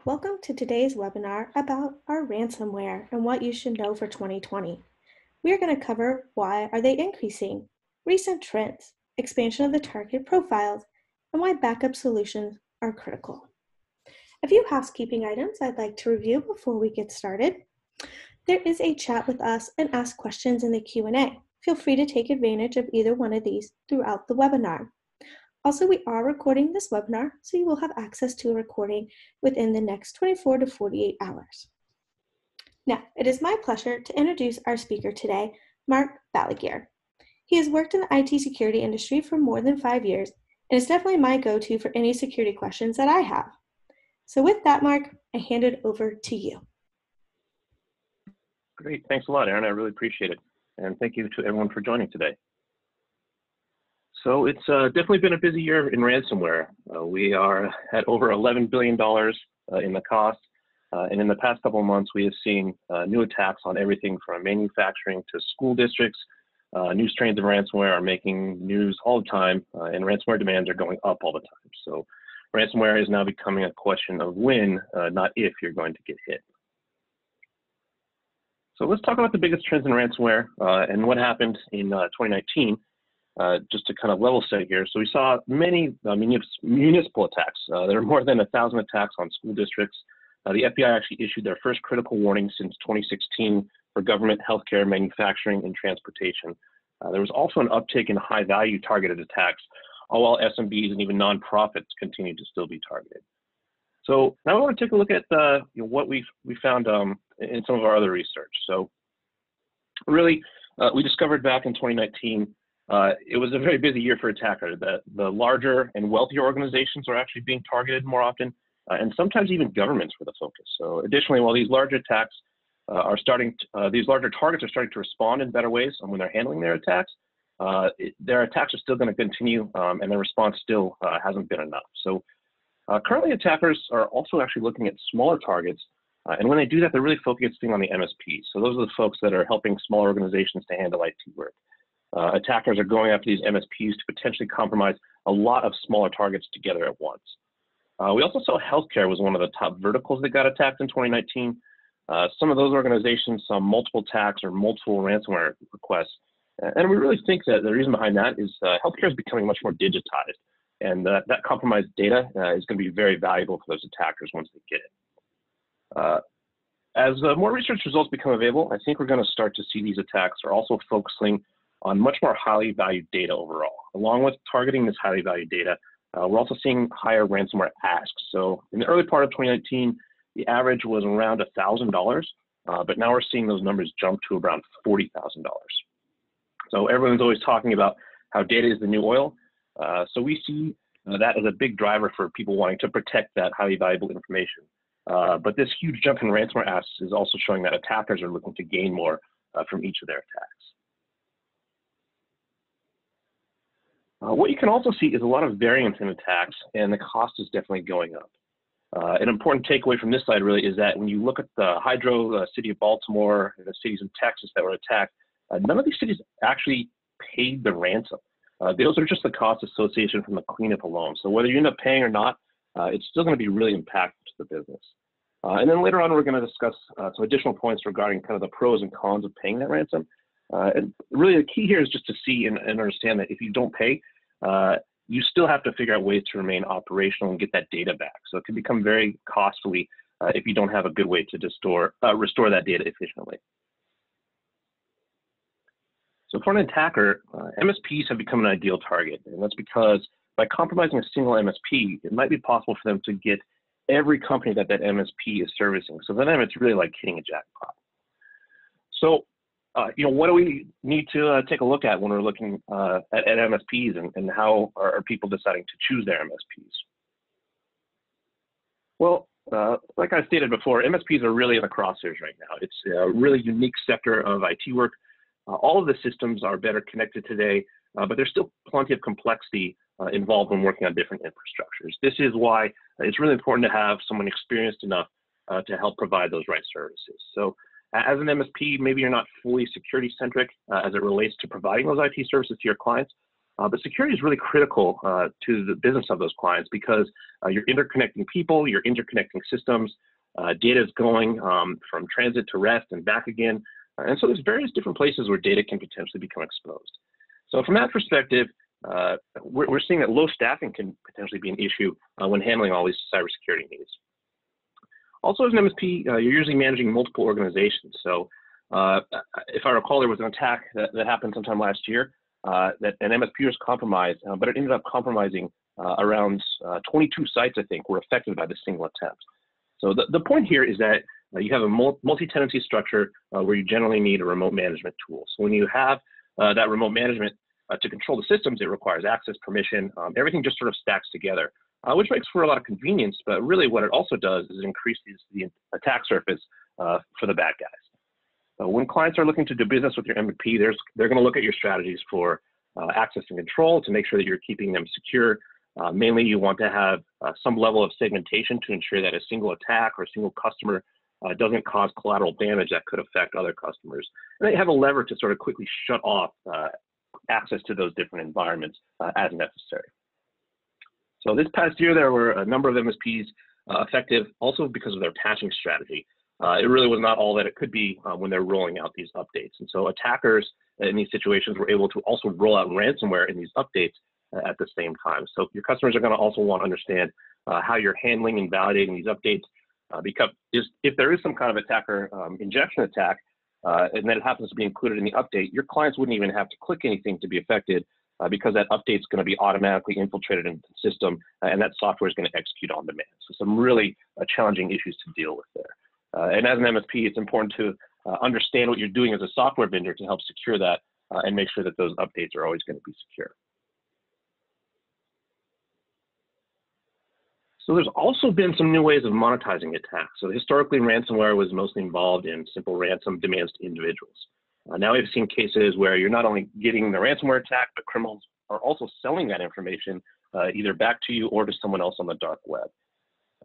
Welcome to today's webinar about our ransomware and what you should know for 2020. We are going to cover why are they increasing, recent trends, expansion of the target profiles, and why backup solutions are critical. A few housekeeping items I'd like to review before we get started. There is a chat with us and ask questions in the Q&A. Feel free to take advantage of either one of these throughout the webinar. Also, we are recording this webinar, so you will have access to a recording within the next 24 to 48 hours. Now, it is my pleasure to introduce our speaker today, Mark Balaguer. He has worked in the IT security industry for more than 5 years, and is definitely my go-to for any security questions that I have. So with that, Mark, I hand it over to you. Great, thanks a lot, Aaron. I really appreciate it. And thank you to everyone for joining today. So it's definitely been a busy year in ransomware. We are at over $11 billion in the cost. And in the past couple of months, we have seen new attacks on everything from manufacturing to school districts. New strains of ransomware are making news all the time, and ransomware demands are going up all the time. So ransomware is now becoming a question of when, not if you're going to get hit. So let's talk about the biggest trends in ransomware and what happened in 2019. Just to kind of level set here. So we saw many municipal attacks. There were more than 1,000 attacks on school districts. The FBI actually issued their first critical warning since 2016 for government, healthcare, manufacturing, and transportation. There was also an uptick in high-value targeted attacks, all while SMBs and even nonprofits continued to still be targeted. So now I want to take a look at what we found in some of our other research. So really, we discovered back in 2019 it was a very busy year for attackers. The larger and wealthier organizations are actually being targeted more often, and sometimes even governments were the focus. So additionally, while these larger attacks these larger targets are starting to respond in better ways when they're handling their attacks, their attacks are still going to continue, and their response still hasn't been enough. So currently, attackers are also actually looking at smaller targets, and when they do that, they're really focusing on the MSPs. So those are the folks that are helping smaller organizations to handle IT work. Attackers are going after these MSPs to potentially compromise a lot of smaller targets together at once. We also saw healthcare was one of the top verticals that got attacked in 2019. Some of those organizations saw multiple attacks or multiple ransomware requests. And we really think that the reason behind that is healthcare is becoming much more digitized. And that compromised data is going to be very valuable for those attackers once they get it. As more research results become available, I think we're going to start to see these attacks are also focusing on much more highly valued data overall. Along with targeting this highly valued data, we're also seeing higher ransomware asks. So in the early part of 2019, the average was around $1,000, but now we're seeing those numbers jump to around $40,000. So everyone's always talking about how data is the new oil. So we see that as a big driver for people wanting to protect that highly valuable information. But this huge jump in ransomware asks is also showing that attackers are looking to gain more from each of their attacks. What you can also see is a lot of variance in attacks, and the cost is definitely going up. An important takeaway from this slide really is that when you look at the Hydro, city of Baltimore, and the cities in Texas that were attacked, none of these cities actually paid the ransom. Those are just the costs associated from the cleanup alone. So whether you end up paying or not, it's still going to be really impactful to the business. And then later on, we're going to discuss some additional points regarding kind of the pros and cons of paying that ransom. And really the key here is just to see and understand that if you don't pay, you still have to figure out ways to remain operational and get that data back. So it can become very costly if you don't have a good way to restore that data efficiently. So for an attacker, MSPs have become an ideal target, and that's because by compromising a single MSP, it might be possible for them to get every company that MSP is servicing. So for them, it's really like hitting a jackpot. So what do we need to take a look at when we're looking at MSPs and how are people deciding to choose their MSPs? Well, like I stated before, MSPs are really in the crosshairs right now. It's a really unique sector of IT work. All of the systems are better connected today, but there's still plenty of complexity involved when working on different infrastructures. This is why it's really important to have someone experienced enough to help provide those right services. So as an MSP, maybe you're not fully security-centric as it relates to providing those IT services to your clients, But security is really critical to the business of those clients because you're interconnecting people, you're interconnecting systems, data is going from transit to rest and back again. And so there's various different places where data can potentially become exposed. So from that perspective, we're seeing that low staffing can potentially be an issue when handling all these cybersecurity needs. Also, as an MSP, you're usually managing multiple organizations. So if I recall, there was an attack that happened sometime last year that an MSP was compromised, but it ended up compromising around 22 sites, I think, were affected by this single attempt. So the point here is that you have a multi-tenancy structure where you generally need a remote management tool. So when you have that remote management to control the systems, it requires access, permission, everything just sort of stacks together, which makes for a lot of convenience, but really what it also does is it increases the attack surface for the bad guys. When clients are looking to do business with your MSP, they're going to look at your strategies for access and control to make sure that you're keeping them secure. Mainly, you want to have some level of segmentation to ensure that a single attack or a single customer doesn't cause collateral damage that could affect other customers. And they have a lever to sort of quickly shut off access to those different environments as necessary. So this past year, there were a number of MSPs affected also because of their patching strategy. It really was not all that it could be when they're rolling out these updates. And so attackers in these situations were able to also roll out ransomware in these updates at the same time. So your customers are going to also want to understand how you're handling and validating these updates because if there is some kind of attacker injection attack and then it happens to be included in the update, your clients wouldn't even have to click anything to be affected because that update is going to be automatically infiltrated into the system and that software is going to execute on demand. So some really challenging issues to deal with there. And as an MSP, it's important to understand what you're doing as a software vendor to help secure that and make sure that those updates are always going to be secure. So there's also been some new ways of monetizing attacks. So historically, ransomware was mostly involved in simple ransom demands to individuals. Now we've seen cases where you're not only getting the ransomware attack, but criminals are also selling that information either back to you or to someone else on the dark web.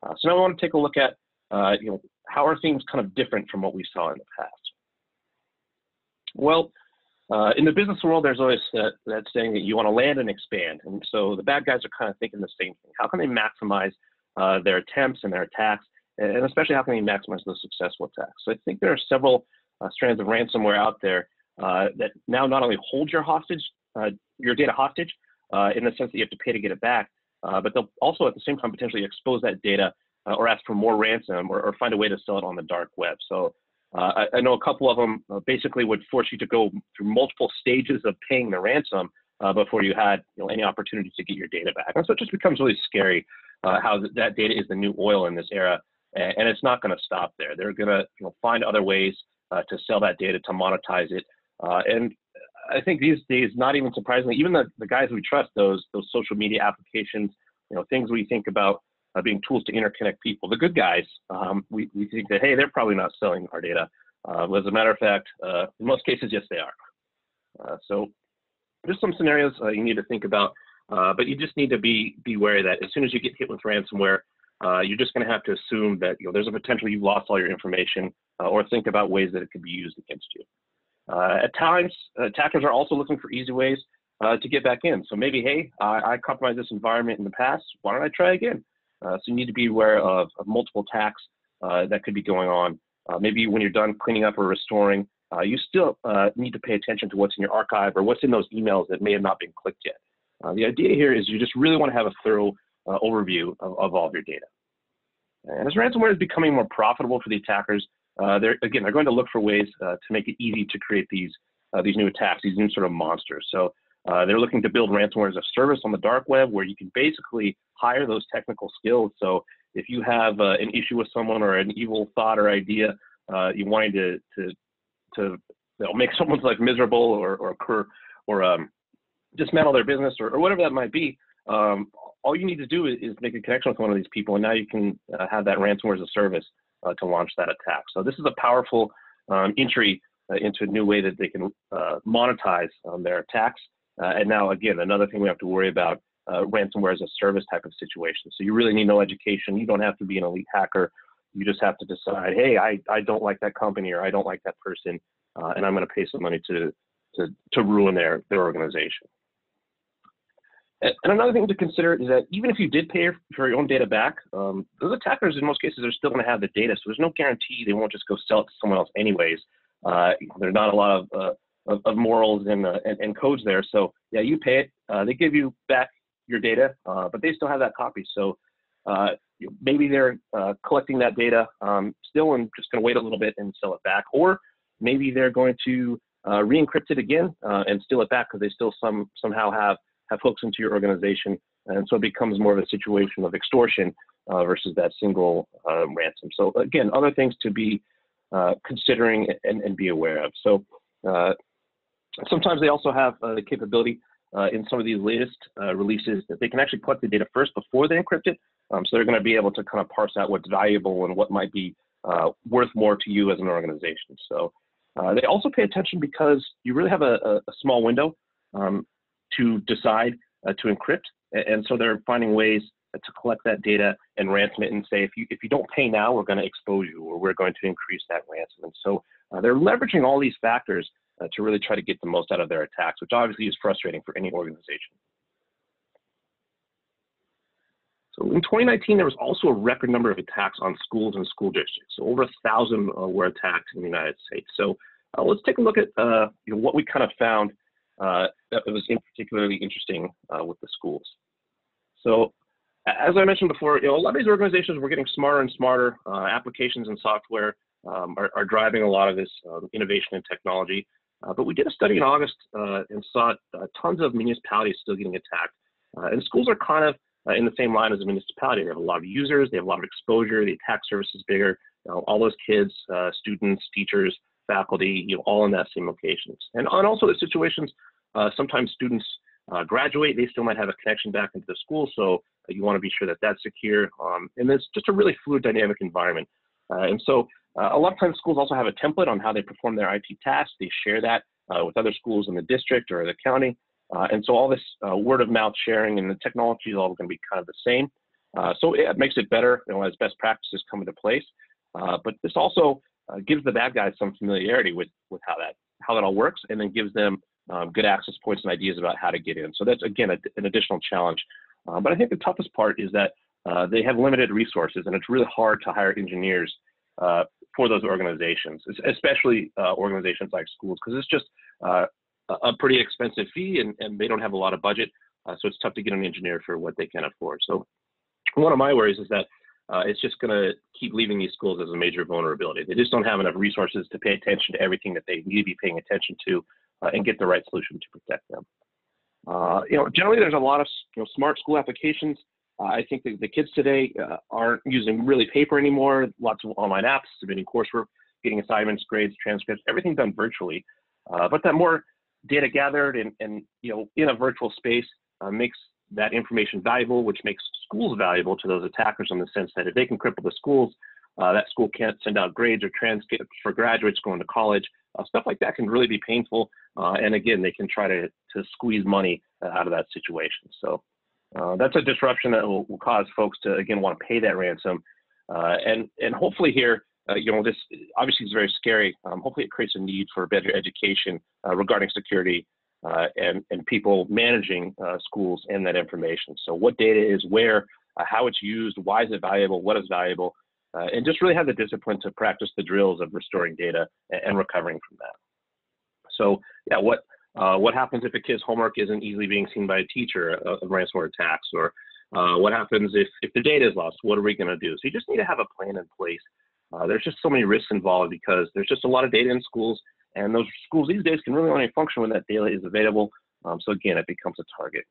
So now I want to take a look at how are things kind of different from what we saw in the past? Well, in the business world, there's always that saying that you want to land and expand. And so the bad guys are kind of thinking the same thing. How can they maximize their attempts and their attacks? And especially how can they maximize those successful attacks? So I think there are several strands of ransomware out there that now not only hold your data hostage in the sense that you have to pay to get it back, but they'll also at the same time potentially expose that data or ask for more ransom or find a way to sell it on the dark web. So I know a couple of them basically would force you to go through multiple stages of paying the ransom before you had any opportunity to get your data back. And so it just becomes really scary how that data is the new oil in this era, and it's not going to stop there. They're going to find other ways to sell that data, to monetize it. And I think these days, not even surprisingly, even the guys we trust, those social media applications, things we think about being tools to interconnect people. The good guys, we think that, hey, they're probably not selling our data. As a matter of fact, in most cases, yes, they are. So there's some scenarios you need to think about, but you just need to be wary that as soon as you get hit with ransomware, you're just going to have to assume that there's a potential you've lost all your information or think about ways that it could be used against you. At times, attackers are also looking for easy ways to get back in. So maybe, hey, I compromised this environment in the past. Why don't I try again? So you need to be aware of multiple attacks that could be going on. Maybe when you're done cleaning up or restoring, you still need to pay attention to what's in your archive or what's in those emails that may have not been clicked yet. The idea here is you just really want to have a thorough overview of all of your data. And as ransomware is becoming more profitable for the attackers, they're going to look for ways to make it easy to create these new attacks, these new sort of monsters. So they're looking to build ransomware as a service on the dark web where you can basically hire those technical skills. So if you have an issue with someone or an evil thought or idea, you wanting to make someone's life miserable or dismantle their business or whatever that might be, all you need to do is make a connection with one of these people, and now you can have that ransomware as a service to launch that attack. So this is a powerful entry into a new way that they can monetize their attacks. And now, again, another thing we have to worry about, ransomware as a service type of situation. So you really need no education. You don't have to be an elite hacker. You just have to decide, hey, I don't like that company or I don't like that person, and I'm going to pay some money to ruin their organization. And another thing to consider is that even if you did pay for your own data back, those attackers in most cases are still going to have the data, so there's no guarantee they won't just go sell it to someone else anyways. There's not a lot of morals and codes there, so yeah, you pay it. They give you back your data, but they still have that copy. So maybe they're collecting that data still and just going to wait a little bit and sell it back, or maybe they're going to re-encrypt it again and steal it back because they still somehow have hooks into your organization, and so it becomes more of a situation of extortion versus that single ransom. So again, other things to be considering and be aware of. So sometimes they also have the capability in some of these latest releases that they can actually collect the data first before they encrypt it. So they're going to be able to kind of parse out what's valuable and what might be worth more to you as an organization. So they also pay attention because you really have a small window to decide to encrypt, and so they're finding ways to collect that data and ransom it and say, if you don't pay now, we're going to expose you, or we're going to increase that ransom. And so they're leveraging all these factors to really try to get the most out of their attacks, which obviously is frustrating for any organization. So in 2019, there was also a record number of attacks on schools and school districts. So over 1,000 were attacked in the United States. So let's take a look at what we kind of found that was particularly interesting with the schools. So as I mentioned before, a lot of these organizations were getting smarter and smarter. Applications and software are driving a lot of this innovation and technology. But we did a study in August and saw tons of municipalities still getting attacked. And schools are kind of in the same line as a municipality. They have a lot of users, they have a lot of exposure, the attack surface is bigger. All those kids, students, teachers, faculty, all in that same locations. And also the situations, sometimes students graduate, they still might have a connection back into the school, so you want to be sure that that's secure. And it's just a really fluid, dynamic environment. And so a lot of times schools also have a template on how they perform their IT tasks. They share that with other schools in the district or the county. And so all this word of mouth sharing and the technology is all going to be kind of the same. So it makes it better as best practices come into place. But this also gives the bad guys some familiarity with how that all works, and then gives them good access points and ideas about how to get in. So that's, again, an additional challenge. But I think the toughest part is that they have limited resources, and it's really hard to hire engineers for those organizations, especially organizations like schools, because it's just a pretty expensive fee, and they don't have a lot of budget. So it's tough to get an engineer for what they can afford. So one of my worries is that it's just going to keep leaving these schools as a major vulnerability. They just don't have enough resources to pay attention to everything that they need to be paying attention to and get the right solution to protect them. Generally, there's a lot of smart school applications. I think the kids today aren't using really paper anymore. Lots of online apps, submitting coursework, getting assignments, grades, transcripts, everything done virtually. But that more data gathered and in a virtual space makes that information valuable, which makes schools valuable to those attackers in the sense that if they can cripple the schools, that school can't send out grades or transcripts for graduates going to college. Stuff like that can really be painful. And again, they can try to squeeze money out of that situation. So that's a disruption that will cause folks to, again, want to pay that ransom. And hopefully here, this obviously is very scary. Hopefully it creates a need for better education regarding security and people managing schools and that information. So what data is where, how it's used, why is it valuable, what is valuable, and just really have the discipline to practice the drills of restoring data and recovering from that. So yeah, what happens if a kid's homework isn't easily being seen by a teacher of ransomware attacks, or what happens if the data is lost? What are we going to do? So you just need to have a plan in place. There's just so many risks involved because there's just a lot of data in schools, and those schools these days can really only function when that data is available. So again, it becomes a target.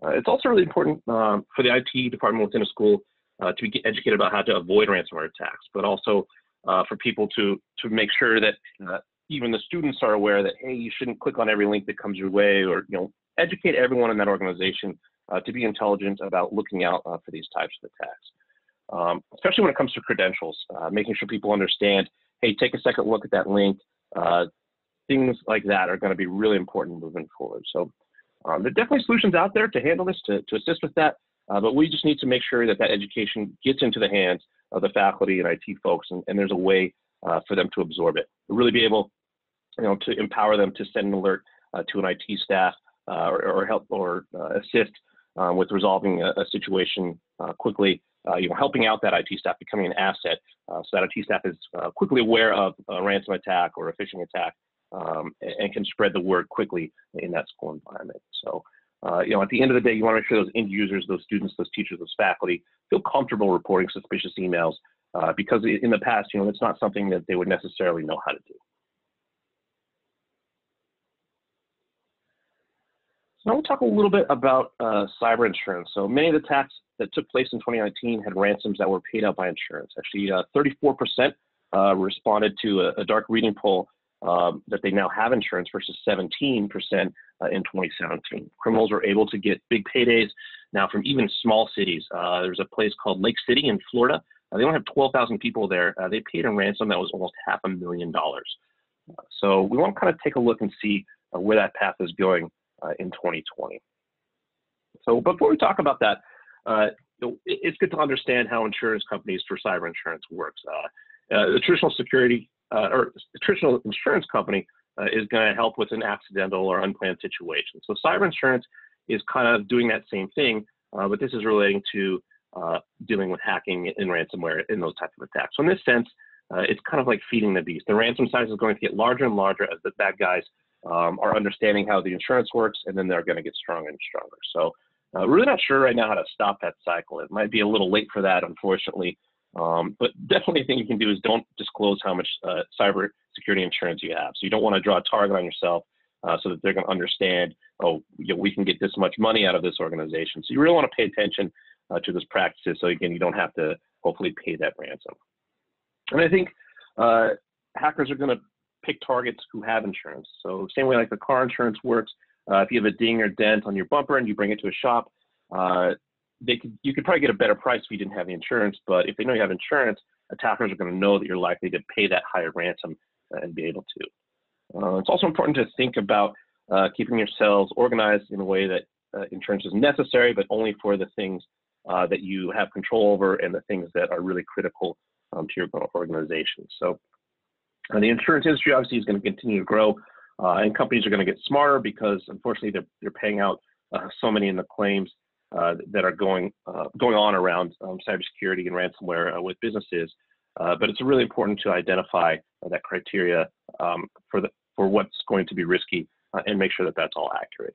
It's also really important for the IT department within a school to be educated about how to avoid ransomware attacks, but also for people to make sure that even the students are aware that, hey, you shouldn't click on every link that comes your way, or educate everyone in that organization to be intelligent about looking out for these types of attacks. Especially when it comes to credentials, making sure people understand, hey, take a second look at that link. Things like that are going to be really important moving forward. So there are definitely solutions out there to handle this, to assist with that, but we just need to make sure that education gets into the hands of the faculty and IT folks, and there's a way for them to absorb it. We'll really be able to empower them to send an alert to an IT staff or help or assist with resolving a situation quickly. Helping out that IT staff, becoming an asset, so that IT staff is quickly aware of a ransom attack or a phishing attack, and can spread the word quickly in that school environment. So, at the end of the day, you want to make sure those end users, those students, those teachers, those faculty feel comfortable reporting suspicious emails, because in the past, it's not something that they would necessarily know how to do. So now we'll talk a little bit about cyber insurance. So many of the attacks that took place in 2019 had ransoms that were paid out by insurance. Actually, 34% responded to a dark reading poll that they now have insurance versus 17% in 2017. Criminals were able to get big paydays now from even small cities. There's a place called Lake City in Florida. They only have 12,000 people there. They paid a ransom that was almost $500,000. So we want to kind of take a look and see where that path is going in 2020. So before we talk about that, it's good to understand how insurance companies for cyber insurance works. The traditional security or the traditional insurance company is going to help with an accidental or unplanned situation. So cyber insurance is kind of doing that same thing, but this is relating to dealing with hacking and ransomware in those types of attacks. So in this sense, it's kind of like feeding the beast. The ransom size is going to get larger and larger as the bad guys are understanding how the insurance works, and then they're going to get stronger and stronger. So we're really not sure right now how to stop that cycle. It might be a little late for that, unfortunately, but definitely a thing you can do is don't disclose how much cyber security insurance you have. So you don't want to draw a target on yourself so that they're going to understand, oh, we can get this much money out of this organization. So you really want to pay attention to those practices, so again, you don't have to hopefully pay that ransom. And I think hackers are going to pick targets who have insurance. So same way like the car insurance works, if you have a ding or dent on your bumper and you bring it to a shop, you could probably get a better price if you didn't have the insurance, but if they know you have insurance, attackers are going to know that you're likely to pay that higher ransom and be able to. It's also important to think about keeping yourselves organized in a way that insurance is necessary, but only for the things that you have control over and the things that are really critical to your organization. So the insurance industry obviously is going to continue to grow, and companies are going to get smarter because unfortunately they're paying out so many in the claims that are going on around cybersecurity and ransomware with businesses. But it's really important to identify that criteria for what's going to be risky and make sure that that's all accurate.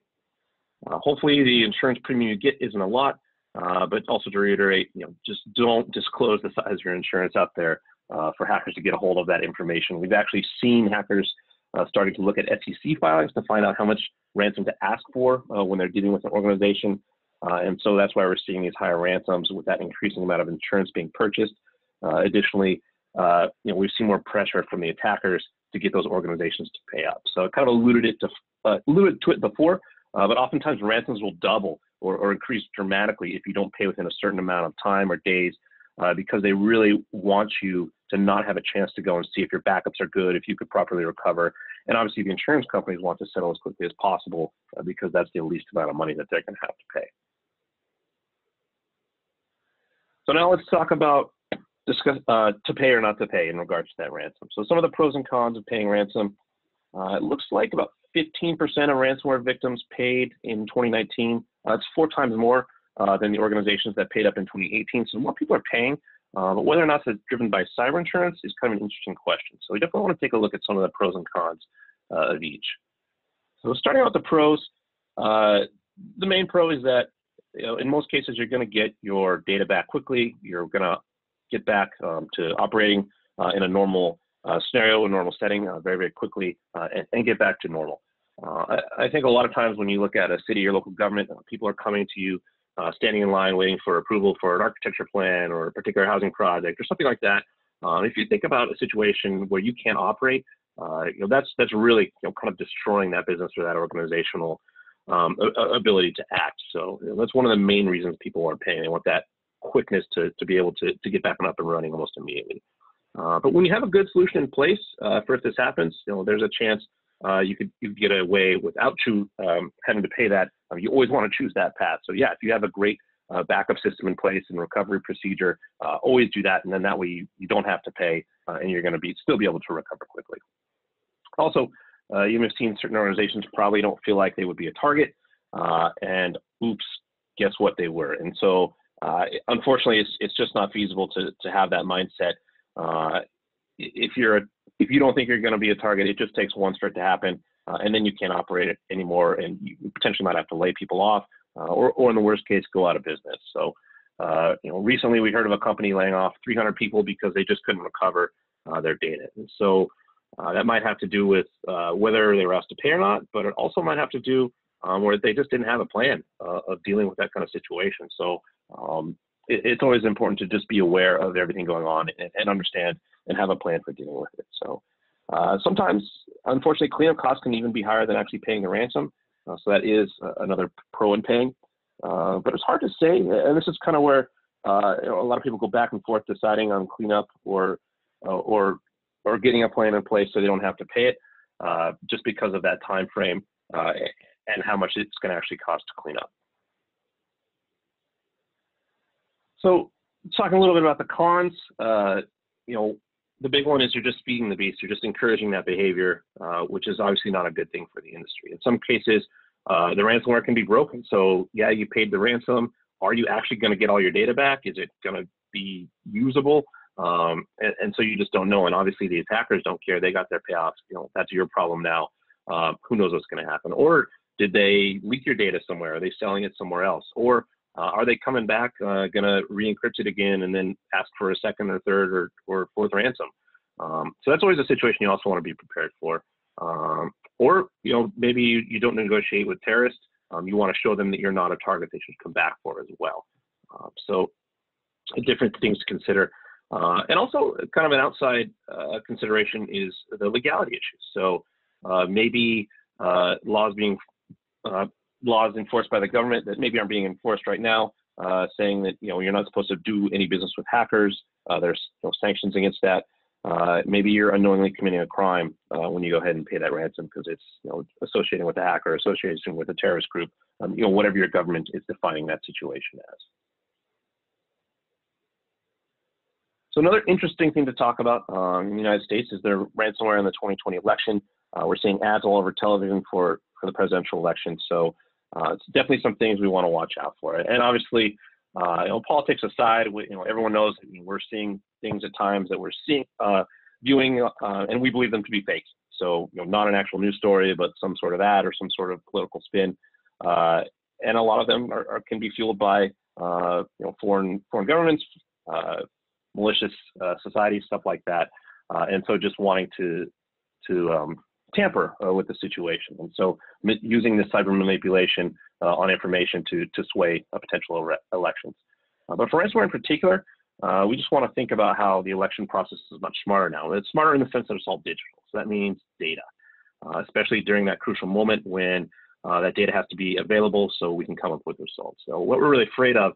Hopefully the insurance premium you get isn't a lot, but also to reiterate, just don't disclose the size of your insurance out there for hackers to get a hold of that information. We've actually seen hackers starting to look at SEC filings to find out how much ransom to ask for when they're dealing with an organization. And so that's why we're seeing these higher ransoms with that increasing amount of insurance being purchased. Additionally, we've seen more pressure from the attackers to get those organizations to pay up. So I kind of alluded to it before, but oftentimes ransoms will double or increase dramatically if you don't pay within a certain amount of time or days, because they really want you to not have a chance to go and see if your backups are good, if you could properly recover. And obviously the insurance companies want to settle as quickly as possible because that's the least amount of money that they're going to have to pay. So now let's talk about to pay or not to pay in regards to that ransom. So some of the pros and cons of paying ransom. It looks like about 15% of ransomware victims paid in 2019. That's 4 times more than the organizations that paid up in 2018. So more people are paying, but whether or not it's driven by cyber insurance is kind of an interesting question. So we definitely want to take a look at some of the pros and cons of each. So starting out with the pros, the main pro is that in most cases you're going to get your data back quickly. You're going to get back to operating in a normal scenario, a normal setting very, very quickly and get back to normal. I think a lot of times when you look at a city or local government, people are coming to you standing in line waiting for approval for an architecture plan or a particular housing project or something like that. If you think about a situation where you can't operate, that's really kind of destroying that business or that organizational ability to act. So that's one of the main reasons people are paying. They want that quickness to be able to get back up and running almost immediately. But when you have a good solution in place for if this happens, there's a chance you could get away without having to pay that. You always want to choose that path. So yeah, if you have a great backup system in place and recovery procedure, always do that, and then that way you don't have to pay, and you're going to still be able to recover quickly. Also, you may have seen certain organizations probably don't feel like they would be a target, and oops, guess what, they were. And so unfortunately, it's just not feasible to have that mindset. If you don't think you're going to be a target, it just takes once for it to happen, and then you can't operate it anymore, and you potentially might have to lay people off, or in the worst case, go out of business. So, recently we heard of a company laying off 300 people because they just couldn't recover their data. And so that might have to do with whether they were asked to pay or not, but it also might have to do where they just didn't have a plan of dealing with that kind of situation. So it's always important to just be aware of everything going on and understand and have a plan for dealing with it. So sometimes, unfortunately, cleanup costs can even be higher than actually paying the ransom. So that is another pro in paying. But it's hard to say, and this is kind of where a lot of people go back and forth deciding on cleanup or getting a plan in place so they don't have to pay it, just because of that time frame and how much it's going to actually cost to clean up. So talking a little bit about the cons, the big one is you're just feeding the beast. You're just encouraging that behavior, which is obviously not a good thing for the industry. In some cases, the ransomware can be broken. So yeah, you paid the ransom. Are you actually going to get all your data back? Is it going to be usable? And so you just don't know. And obviously the attackers don't care. They got their payoffs. That's your problem now. Who knows what's going to happen? Or did they leak your data somewhere? Are they selling it somewhere else? Or are they coming back, going to re-encrypt it again and then ask for a second or third or fourth ransom? So that's always a situation you also want to be prepared for. Or maybe you don't negotiate with terrorists. You want to show them that you're not a target they should come back for as well. So different things to consider. And also kind of an outside consideration is the legality issues. So maybe laws enforced by the government that maybe aren't being enforced right now, saying that you're not supposed to do any business with hackers. There's sanctions against that. Maybe you're unknowingly committing a crime when you go ahead and pay that ransom because it's associating with a hacker, association with a terrorist group, whatever your government is defining that situation as. So another interesting thing to talk about in the United States is the ransomware in the 2020 election. We're seeing ads all over television for the presidential election. So it's definitely some things we want to watch out for. And obviously, politics aside, everyone knows we're seeing things at times that we're viewing, and we believe them to be fake. So not an actual news story, but some sort of ad or some sort of political spin. And a lot of them can be fueled by foreign governments, malicious societies, stuff like that. And so just wanting to tamper with the situation. And so using this cyber manipulation on information to sway potential elections. But for ransomware in particular, we just want to think about how the election process is much smarter now. It's smarter in the sense that it's all digital. So that means data, especially during that crucial moment when that data has to be available so we can come up with results. So what we're really afraid of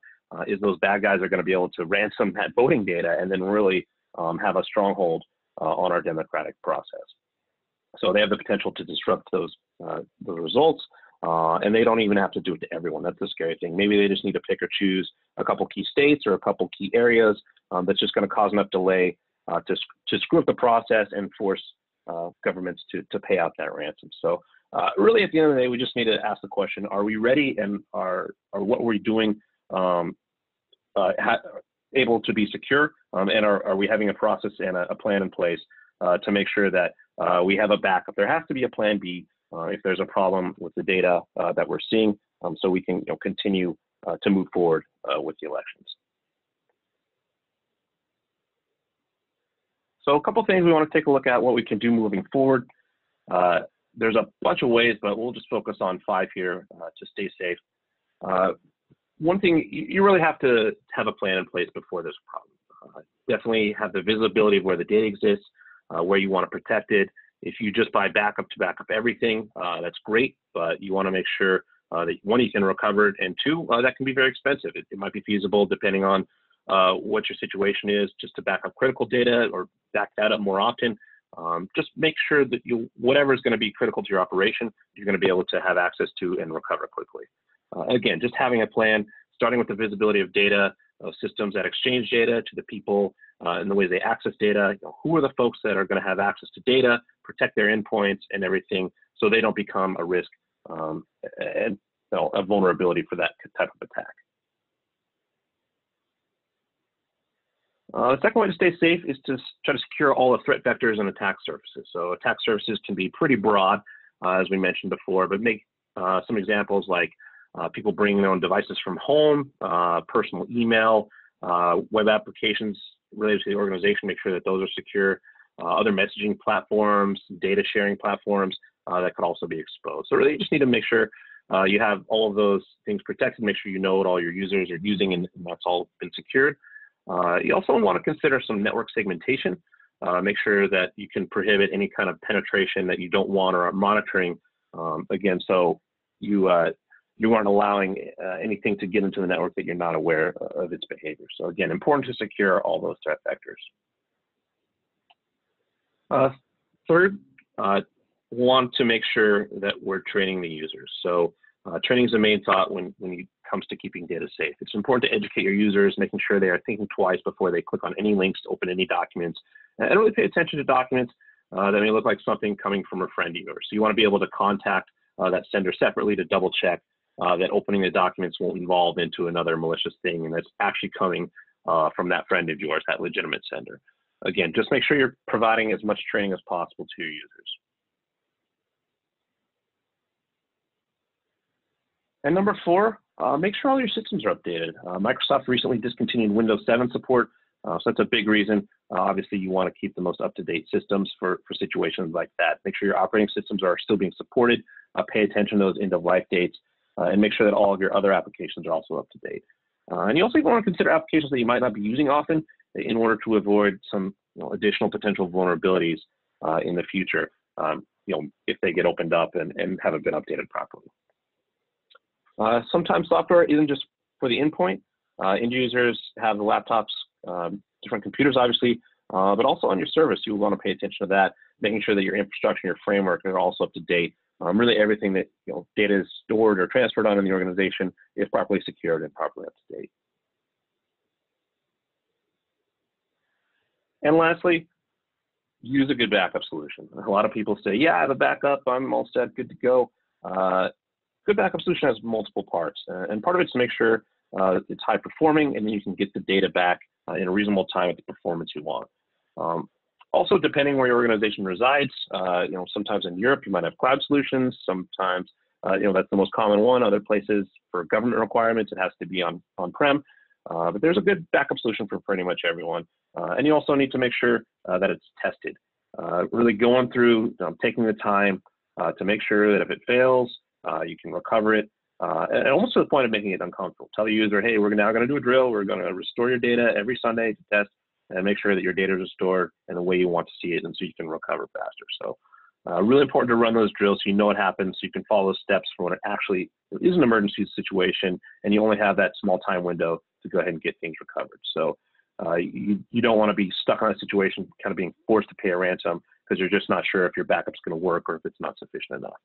is those bad guys are going to be able to ransom that voting data and then really have a stronghold on our democratic process. So they have the potential to disrupt those results, and they don't even have to do it to everyone. That's the scary thing. Maybe they just need to pick or choose a couple key states or a couple key areas that's just going to cause enough delay to screw up the process and force governments to pay out that ransom. So really, at the end of the day, we just need to ask the question: are we ready, and are what we're doing able to be secure, and are we having a process and a plan in place to make sure that we have a backup? There has to be a plan B if there's a problem with the data that we're seeing, so we can continue to move forward with the elections. So a couple things we want to take a look at what we can do moving forward. There's a bunch of ways, but we'll just focus on 5 here to stay safe. One thing, you really have to have a plan in place before there's a problem. Definitely have the visibility of where the data exists, where you want to protect it. If you just buy backup to backup everything, that's great, but you want to make sure that one, you can recover it, and two, that can be very expensive. It might be feasible depending on what your situation is, just to back up critical data or back that up more often. Just make sure that whatever is going to be critical to your operation, you're going to be able to have access to and recover quickly. Again, just having a plan, starting with the visibility of data, systems that exchange data to the people and the way they access data. Who are the folks that are going to have access to data, protect their endpoints and everything, so they don't become a risk and a vulnerability for that type of attack. The second way to stay safe is to try to secure all the threat vectors and attack surfaces. So attack surfaces can be pretty broad, as we mentioned before, but make some examples like people bringing their own devices from home, personal email, web applications related to the organization, make sure that those are secure, other messaging platforms, data sharing platforms that could also be exposed. So really you just need to make sure you have all of those things protected, make sure you know what all your users are using and that's all been secured. You also want to consider some network segmentation. Make sure that you can prohibit any kind of penetration that you don't want or are monitoring. Again, so you aren't allowing anything to get into the network that you're not aware of its behavior. So again, important to secure all those threat vectors. Third, want to make sure that we're training the users. So training is the main thought when it comes to keeping data safe. It's important to educate your users, making sure they are thinking twice before they click on any links to open any documents, and really pay attention to documents that may look like something coming from a friend of yours. So you want to be able to contact that sender separately to double check that opening the documents won't evolve into another malicious thing and that's actually coming from that friend of yours, that legitimate sender. Again, just make sure you're providing as much training as possible to your users. And number four, make sure all your systems are updated. Microsoft recently discontinued Windows 7 support, so that's a big reason. Obviously, you want to keep the most up-to-date systems for situations like that. Make sure your operating systems are still being supported. Pay attention to those end-of-life dates, and make sure that all of your other applications are also up to date. And you also want to consider applications that you might not be using often in order to avoid some additional potential vulnerabilities in the future, if they get opened up and haven't been updated properly. Sometimes software isn't just for the endpoint. End users have the laptops, different computers, obviously, but also on your service, you want to pay attention to that, making sure that your infrastructure and your framework are also up to date. Really everything that data is stored or transferred on in the organization is properly secured and properly up to date. And lastly, use a good backup solution. A lot of people say, yeah, I have a backup, I'm all set, good to go. Good backup solution has multiple parts, and part of it's to make sure it's high performing, and then you can get the data back in a reasonable time at the performance you want. Also, depending where your organization resides, sometimes in Europe you might have cloud solutions. Sometimes, that's the most common one. Other places, for government requirements, it has to be on-prem. But there's a good backup solution for pretty much everyone. And you also need to make sure that it's tested. Really going through, taking the time to make sure that if it fails, you can recover it, and almost to the point of making it uncomfortable. Tell the user, hey, we're now going to do a drill. We're going to restore your data every Sunday to test and make sure that your data is restored in the way you want to see it and so you can recover faster. So really important to run those drills so you know what happens, so you can follow steps for when it actually is an emergency situation and you only have that small time window to go ahead and get things recovered. So you don't want to be stuck on a situation kind of being forced to pay a ransom because you're just not sure if your backup's going to work or if it's not sufficient enough.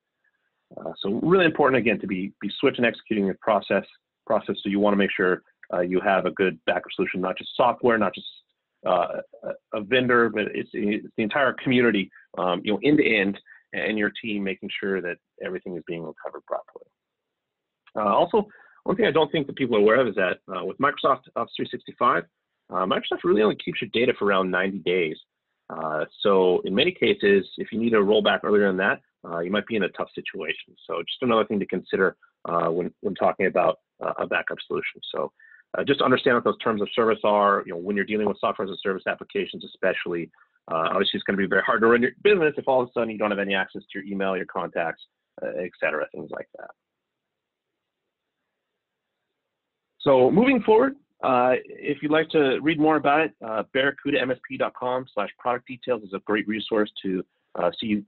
So really important, again, to be swift in executing your process. So you want to make sure you have a good backup solution, not just software, not just a vendor, but it's the entire community, end to end, and your team making sure that everything is being recovered properly. Also, one thing I don't think that people are aware of is that with Microsoft Office 365, Microsoft really only keeps your data for around 90 days. So in many cases, if you need to roll back earlier than that, you might be in a tough situation. So just another thing to consider when talking about a backup solution. So just understand what those terms of service are. When you're dealing with software as a service applications, especially, obviously it's going to be very hard to run your business if all of a sudden you don't have any access to your email, your contacts, et cetera, things like that. So moving forward, if you'd like to read more about it, barracudamsp.com/product details is a great resource to see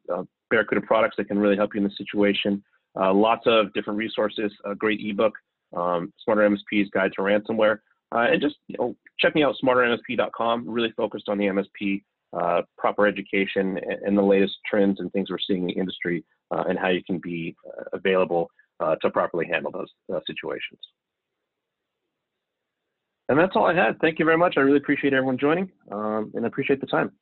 Barracuda products that can really help you in this situation. Lots of different resources, a great ebook, Smarter MSP's Guide to Ransomware, and just checking out smartermsp.com, really focused on the MSP, proper education, and the latest trends and things we're seeing in the industry, and how you can be available to properly handle those situations. And that's all I had. Thank you very much. I really appreciate everyone joining, and I appreciate the time.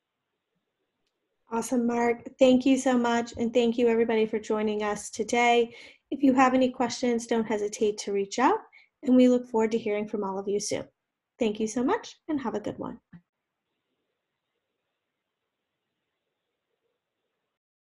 Awesome, Mark. Thank you so much. And thank you, everybody, for joining us today. If you have any questions, don't hesitate to reach out. And we look forward to hearing from all of you soon. Thank you so much and have a good one.